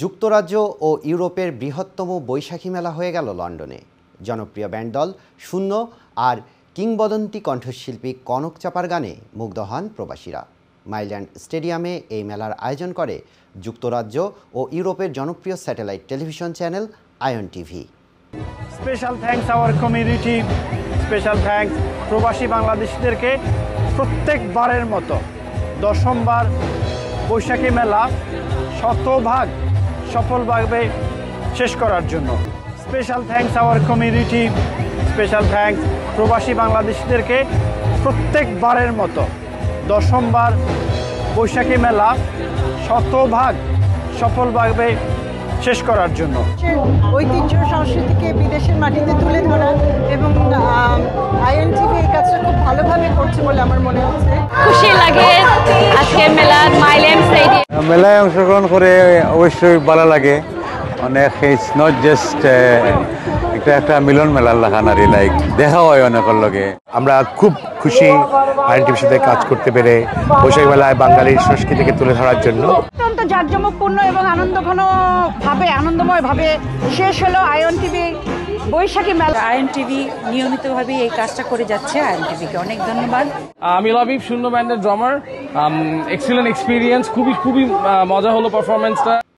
যুক্তরাজ্য ও ইউরোপের বৃহত্তম বৈশাখী মেলা হয়ে গেল লন্ডনে। জনপ্রিয় ব্যান্ড দল শূন্য আর কিংবদন্তি কণ্ঠশিল্পী কনক চাপার গানে মুগ্ধ হন প্রবাসীরা। মাইল্যান্ড স্টেডিয়ামে এই মেলার আয়োজন করে যুক্তরাজ্য ও ইউরোপের জনপ্রিয় satellite television channel ion TV. Special thanks our community, special thanks প্রবাসী বাংলাদেশিদেরকে প্রত্যেকবারের মতো দশমবার বৈশাখী মেলা শতভাগ সফলভাবে শেষ করার জন্য। Special thanks our community, special thanks প্রবাসী বাংলাদেশিদেরকে প্রত্যেকবারের মতো দশমবার বৈশাখী মেলা শতভাগ সফলভাবে শেষ করার জন্য। ঐতিহ্য সংস্কৃতিকে বিদেশের মাটিতে তুলে ধরা এবং আয়ন টিভি এই কাজটা খুব ভালোভাবে করছে বলে আমার মনে হচ্ছে। খুশি লাগে আজকে মেলার মাইল্যান্ড স্টেডিয়াম মেলায় অংশগ্রহণ করে অবশ্যই ভালো লাগে অনেক। ইটস নট জাস্ট একটা মিলন মেলার লাগানারি লাইক দেখা হয় অনেকের লগে। আমরা খুব খুশি আয়ন টিভির সাথে কাজ করতে পেরে বৈশাখী মেলায় বাঙালির সংস্কৃতিকে তুলে ধরার জন্য। অত্যন্ত জাঁকজমকপূর্ণ এবং আনন্দময়ভাবে শেষ হলো আয়ন টিভি বৈশাখী মেলা। আয়ন টিভি নিয়মিতভাবে এই কাজটা করে যাচ্ছে। আয়ন টিভিকে অনেক ধন্যবাদ। আমি লাবিব শূন্য ব্যান্ডের ড্রামার। এক্সিলেন্ট এক্সপিরিয়েন্স, খুবই মজা হলো পারফরমেন্সটা।